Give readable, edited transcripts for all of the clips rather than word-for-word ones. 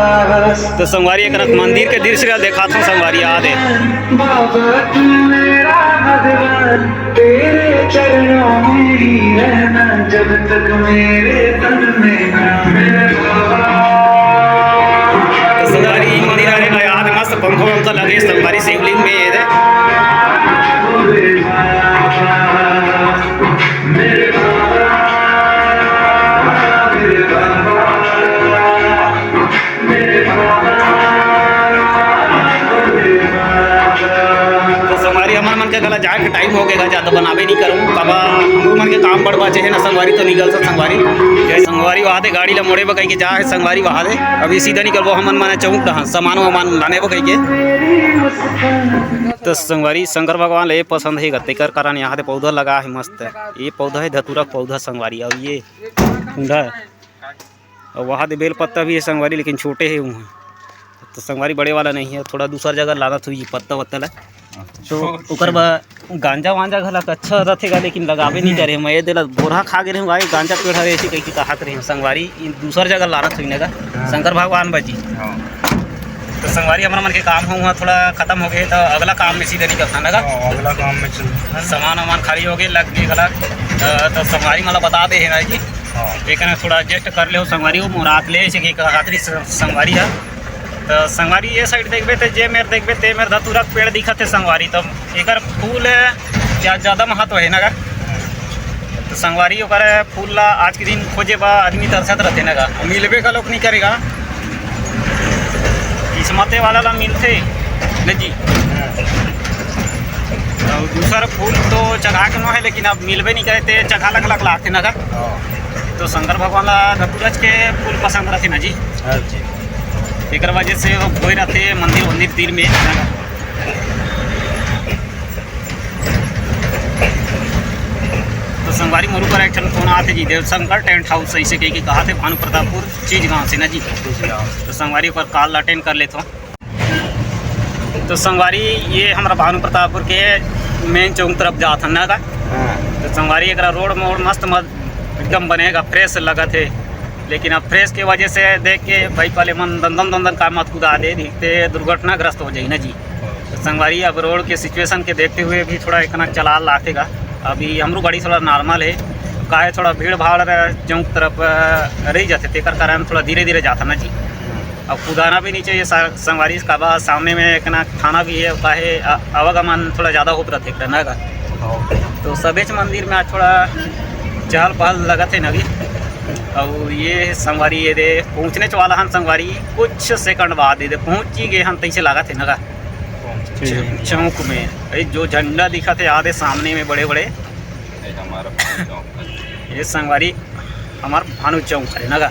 तो संगवारी एक मंदिर के दृश्य देखा था संगवारी याद है। तेरे चरणों में ही रहना जब तक मेरे तन में तो संगवारी मंदिर आने याद मस्त पंखों तो लगे संगवारी शिवलिंग में है। गला जाए के टाइम हो गया ज़्यादा बनावे नहीं करूँ कब हम मन के काम बढ़वा चाहे ना संगवारी तो निकल सब संगवारी वहाँ दे गाड़ी ला मोड़े बकई के जा है संगवारी वहाँ दे अभी सीधा निकल वो हमन माने चौक कहाँ सामान वामान लाने बकई के। तो संगवारी शंकर भगवान ले पसंद है गते कर कारण यहाँ दे पौधा लगा है मस्त ये पौधा है धतूरा पौधा संगवारी और ये कुंडा है और वहाँ दे बेल पत्ता भी है संगवारी लेकिन छोटे है वहाँ तो संगवारी बड़े वाला नहीं है थोड़ा दूसरा जगह लाना थी पत्ता वत्ता ला तो ओकर गांजा वांजा घलक अच्छा रहेगा लेकिन लगावे नहीं करे मैं दिला बोरा खा गए भाई गांजा पेड़ हरे ऐसी कहीं कहा करे संगवारी दूसर जगह लाना थी ना शंकर भगवान बाजी। तो संगवारी हमारा मन के काम हो वहाँ थोड़ा खत्म हो गए तो अगला काम में सीधे निकल था ना अगला काम में चल सामान वामान खाली हो गए लग गए गला तो संगवारी मतलब बता दे है ना जी एक थोड़ा एडजस्ट कर ले संगवारी वो मुरात ले खातरी संगवारी है। तो संगवारी ये साइड देखबे तो जे मेरे देखबे ते मेरे धतूरा पेड़ दिखत है संगवारी तो एक फूल ज़्यादा महत्व है ना तो संगवारी ओकर फूल ला आज के दिन खोजे बा आदमी तरसत रहते ना मिलबे का लोग नहीं करेगा किस्मते वाला ला मिलते न जी। तो दूसरा फूल तो चढ़ा के न है लेकिन अब मिलबे नहीं करे ते चढ़ा लग लाते ना तो शंकर भगवान ला धतूरज के फूल पसंद रहते ना जी एक वजह से वो खोए रहते मंदिर तीर में। तो संगवारी मोरू पर एक फोन आते जी देवशंकर टेंट हाउस ऐसे कहा थे भानु प्रतापपुर चीज गाँव से ना जी तो संगवारी पर कॉल अटेंड कर लेते हो। तो संगवारी ये हमारा भानु प्रतापपुर के मेन चौक तरफ जाता ना का तो संगवारी एक रोड मोड़ मस्त एकदम बनेगा फ्रेश लगा थे लेकिन अब फ्रेश के वजह से देख के भाई पहले मन दंदन का मत कूदा दे दिखते दुर्घटनाग्रस्त हो जाए ना जी। तो संगवारी अब रोड के सिचुएशन के देखते हुए भी थोड़ा इतना चला लातेगा अभी हमरो गाड़ी थोड़ा नॉर्मल है काहे थोड़ा भीड़ भाड़ चौक तरफ रही जाते तेकर कारण थोड़ा धीरे धीरे जाता ना जी। अब कूदाना भी नहीं चाहिए संगवारी का बाद सामने में इतना थाना भी है काहे आवागमन थोड़ा ज़्यादा होता रहते ना का तो सभेच मंदिर में आज थोड़ा चहल पहल लगा थे ना और ये संगवारी ये दे पहुँचने वाला हम संगवारी कुछ सेकंड बाद दे पहुँच ही गए हम तैसे लगा थे ना चौक में जो झंडा दिखा थे आधे सामने में बड़े बड़े ये संगवारी हमारा भानु चौक है नगा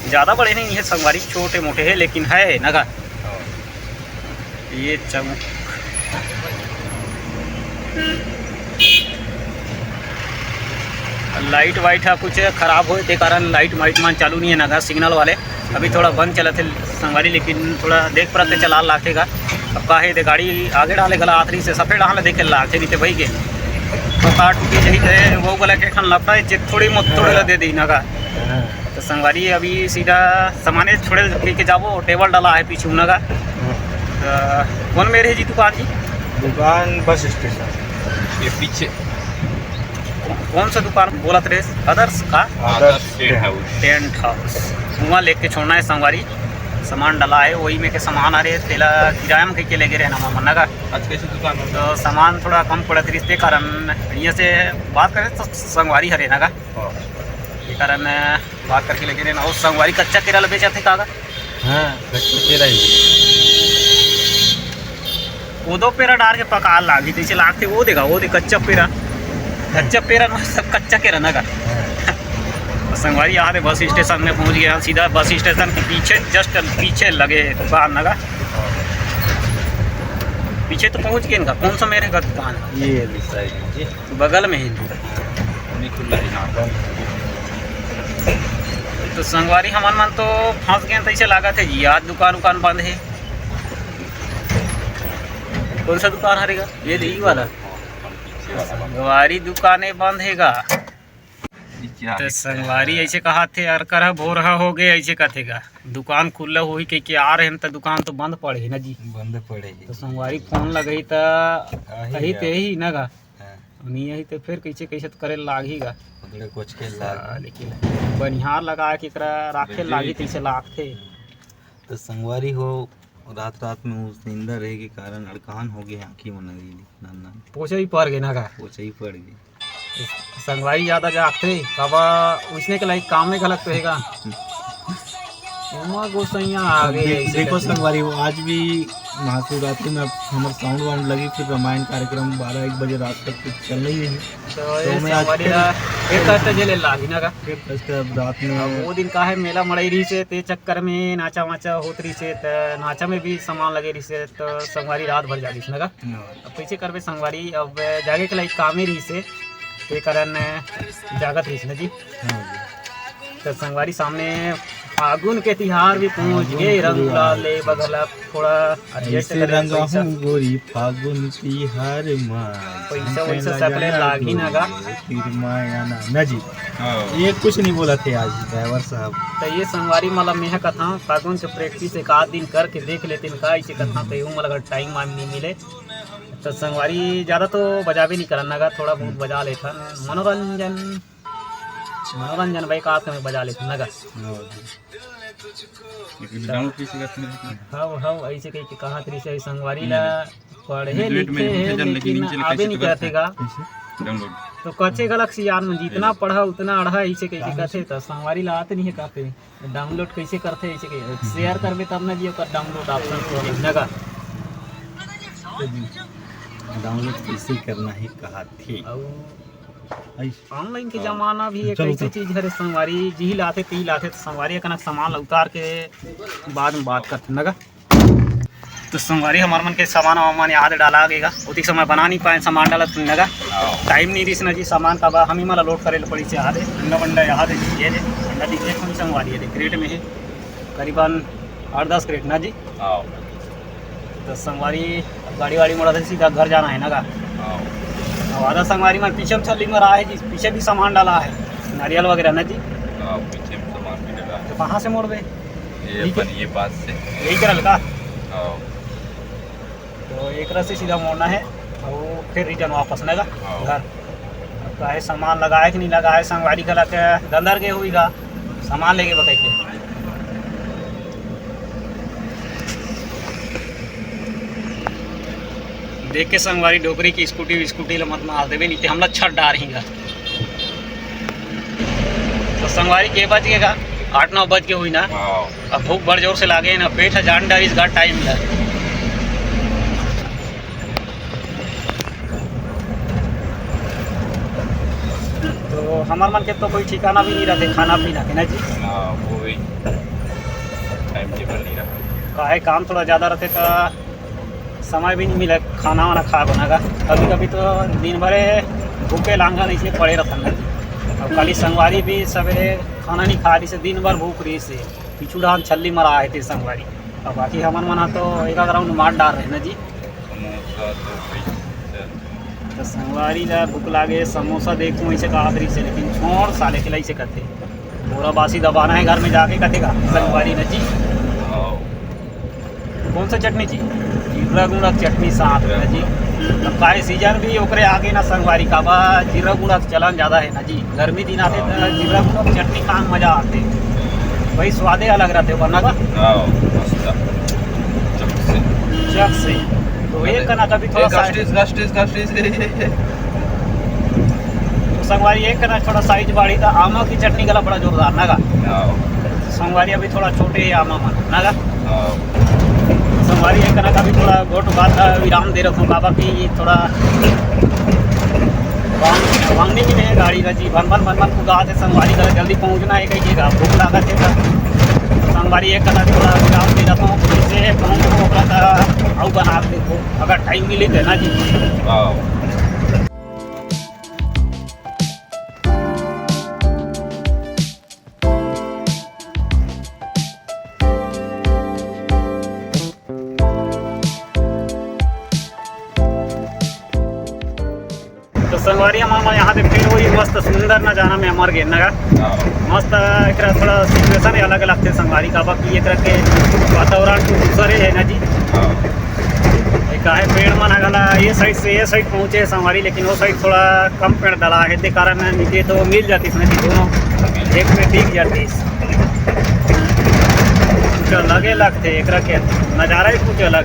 ज़्यादा बड़े नहीं है संगवारी छोटे मोटे है लेकिन है नगा ये चौक लाइट वाइट है कुछ ख़राब हो के कारण लाइट वाइट मान चालू नहीं है ना सिग्नल वाले अभी थोड़ा बंद चला थे संगवारी लेकिन थोड़ा देख पड़ते चला लाखेगा अब काहे दे गाड़ी आगे डाले गला आखिरी से सफ़ेद डाले देखे लाखे नहीं थे भाई के तो काट टूटी जही थे वो गला के खन लगता है थोड़ी मत थोड़े दे दी नगा तो संगवारी अभी सीधा सामाने छोड़े लेके जाबो टेबल डाला है पीछे नगा कौन मेरे जी दुकान बस स्टेशन ये पीछे कौन सा दुकान बोला थे अदर्स का टेंट हाउस वहाँ लेके छोड़ना है संगवारी सामान डाला है वही में के सामान आ रहे तेला किराया में के ले गए रहना मना का आज कैसे दुकान तो सामान थोड़ा कम पड़ा था इसके कारण यहाँ से बात करें तो संगवारी हरे ना का कारण बात करके लेके रहना और संगवारी कच्चा केरा बेचा थे कागा वो दो पेरा डाल के पका लागी जैसे लागते वो देगा वो दे कच्चा पेरा सब कच्चा केरा ना का संगवारी यहाँ पे बस स्टेशन में पहुँच गया सीधा बस स्टेशन के पीछे जस्ट पीछे लगे दुकान लगा पीछे तो पहुँच गए इनका कौन सा मेरे का दुकान ये बगल में ही तो संगवारी हमारे मन तो फंस गए तैसे लागत है जी आज दुकान बंद है कौन सा दुकान हरेगा ये वाला संगवारी दुकानें बंद हैगा क्या तो संगवारी ऐसे कहा थे यार कर भोर हो गए ऐसे कहते का दुकान खुला हुई के आ रहे हैं तो दुकान तो बंद पड़े ना जी। बंद पड़ेगी तो संगवारी फोन लगई तो कही ते ही ना गा नहीं यही तो फिर कैसे कैसे तो करे लागी गा कुछ के लाग लेकिन बनिहार लगा के एकरा राखे लागी तैसे लागथे। तो संगवारी हो रात रात में उस नींदा रहे के कारण अड़कान हो गए आँखी में लगी ना पोछे ही पड़ गए ना गा पोछा ही पड़ गई। संगवारी ज़्यादा जागते कबा उसने के लाइक काम में गलत रहेगा उमा गोसैया आ गए देखो संगवारी हो आज भी महाशिवरात्रि में हमारे साउंड वाउंड लगी फिर रामायण कार्यक्रम 12-1 बजे रात तक कुछ चल रही है। तो मैं आज एक कष्ट जेले लागी ना का फिर कष्ट रात में वो दिन का है मेला मड़ई रही से ते चक्कर में नाचा वाचा होत रही से तो नाचा में भी सामान लगे रही से तो संगवारी रात भर जागी ना का अब कैसे करबे संगवारी अब जागे के लाइक काम ही रही से ते कारण जागत रही ना जी। तो संगवारी सामने फागुन के तिहार भी पहुंच गए रंग गुलाल ले बगला थोड़ा ऐसे रंगा हूँ गोरी फागुन तिहार पैसा वैसा सकले लागी ना गा फिर माया ना जी ये कुछ नहीं बोला थे आज ड्राइवर साहब। तो ये संगवारी मतलब मैं कथा फागुन के प्रैक्टिस एक आध दिन करके देख लेते का ऐसे कथा तो यूँ मतलब टाइम वाइम नहीं मिले तो संगवारी ज़्यादा तो बजा भी नहीं करना गा थोड़ा बहुत बजा लेता मनोरंजन भाई का में बजा लेते नगा हाँ ऐसे कहीं कहा तरी से संगवारी ला पढ़े लिखे है लेकिन आगे नहीं करते गा तो कच्चे गलक्सी यार में जितना पढ़ा उतना अढ़ा ऐसे कहीं कहते तो संगवारी ला आते नहीं है कहते डाउनलोड कैसे करते ऐसे कहीं शेयर करबे तब ना जी ओकर डाउनलोड ऑप्शन नगा डाउनलोड कैसे करना है कहा थे। ऑनलाइन के जमाना भी एक ऐसी चीज है संगवारी जी लाते ती लाते तो संगवारी का सामान उतार के बाद में बात करते नगा। तो संगवारी हमारे मन के सामान वामान याद डाला गएगा उतनी समय बना नहीं पाए सामान डाला तो नगा टाइम नहीं रही ना जी सामान का हम ही मला लोड करे पड़ी से याद है अंडा बंडा याद है ये अंडा दिखे कौन संगवारी है क्रेट में है करीबन 8-10 क्रेट ना जी। तो संगवारी गाड़ी वाड़ी मोड़ा से सीधा घर जाना है नगा। आधा संगवारी में पीछे में चल रहा है जी पीछे भी सामान डाला है नारियल वगैरह ना जी। पीछे में सामान भी डाला तो कहाँ से मोड़ गए ये पास से यही करल का तो एक रस से सीधा मोड़ना है और फिर रिटर्न वापस लगा घर है सामान लगाए कि नहीं लगाए संगवारी का लगे अंदर गए हुई गा सामान लेके बकई के देख के संगवारी डोकरी की स्कूटी मत मार देवे नहीं हमला छट डार हीगा। तो संगवारी के बज गएगा 8-9 बज के हुई ना अब भूख बड़ जोर से लागे ना पेट है जान डारी इसका टाइम मिला। तो हमारे मन के तो कोई ठिकाना भी नहीं रहते खाना पीना के ना जी वो भी टाइम टेबल नहीं रहा काहे काम थोड़ा ज़्यादा रहते तो समय भी नहीं मिला खाना वाना खा बनागा कभी कभी तो दिन भर भूखे लांघन इसलिए पड़े रहता ना जी। अब खाली संगवारी भी सवेरे खाना नहीं खा रही से दिन भर भूख रही से पिछू डान छल्ली मरा आए थे संगवारी अब बाकी हमन मना तो एक राउंड मार डाल रहे ना जी। तो संगवारी ला भूख लागे समोसा देखूँ ऐसे कहा रही से लेकिन छोड़ साले खिलाई से कहते पूरा बासी दबाना है घर में जाके कटेगा संगवारी ना जी। कौन सा चटनी जी जीरा गुड़ा चटनी साथ है जी। अब काहे सीजन भी ओकरे आगे ना संगवारी का बा जीरा गुड़ा चलन ज़्यादा है ना जी गर्मी दिन आते तो जीरा गुड़ा की चटनी खाने में मज़ा आते भाई स्वादे अलग रहते वरना का चक से तो एक करना कभी थोड़ा तो संगवारी एक करना थोड़ा साइज बाड़ी था आमा की चटनी गला बड़ा जोरदार ना का संगवारी अभी थोड़ा छोटे है आमा मन ना का संगवारी एक करना कभी थोड़ा गोट बात विराम दे रखूँ बाबा की थोड़ा वांगनी भी नहीं गाड़ी का जी भन को गा थे संगवारी का जल्दी पहुँचना है कहिएगा भूख लगा थे संगवारी एक करना थोड़ा विराम दे रखा हूँ इससे पहुँच आऊ बना देखो अगर टाइम मिले तो ना जी। तो संगवारी हमारे यहाँ पे फिर वही मस्त सुंदर नजारा में हमार गे नगा मस्त एक थोड़ा सिचुएशन अलग अलग थे संगवारी का बाकी एक के वातावरण तो दूसरे है ना जी। काहे पेड़ मन गला ये साइड से ये साइड पहुँचे संगवारी, लेकिन वो साइड थोड़ा कम पेड़ डला है दे कारण नीचे तो मिल जाती इसमें दोनों एक में दिख जाती कुछ अलग लगते एक के नज़ारा ही कुछ अलग।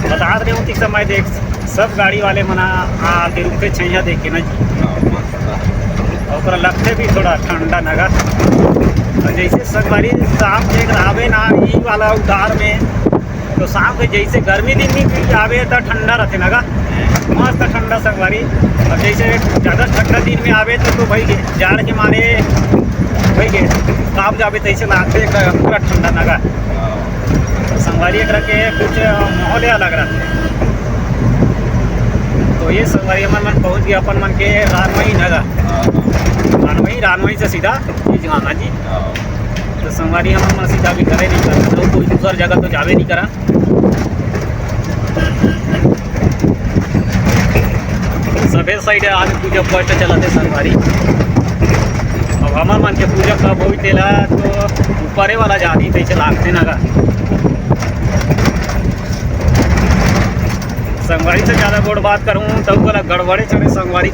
बता रहे हूँ कि समय देख सब गाड़ी वाले मना आके रुके छैया देख के ना जी और लगते भी थोड़ा ठंडा नगा। जैसे संगवारी शाम के आवे ना ई वाला उतार में तो शाम के जैसे गर्मी दिन में आवे तो ठंडा रहते नगा मस्त ठंडा संगवारी। और जैसे ज़्यादा ठंडा दिन में आवे तो भाई जाड़ के मारे भाई के काम जावे तैसे लागते पूरा ठंडा नगा। संगवारी एक के कुछ माहौल अलग रहते हैं। तो ये संगवारी मन पहुँच गया अपन मन के रानमई नगा रानमई से सीधा गाना जी। तो संगवारी हम मन सीधा भी करे नहीं करते तो कोई दूसर जगह तो जावे नहीं करा। सभे साइड आज पूजा पाठ चलाते संगवारी। अब हमार मन के पूजा कब हो तेला तो ऊपरे वाला जाती तैसे लागते नगा। संगवारी से ज़्यादा गोड़ बात करूँ तो गड़बड़े चढ़े संगवारी।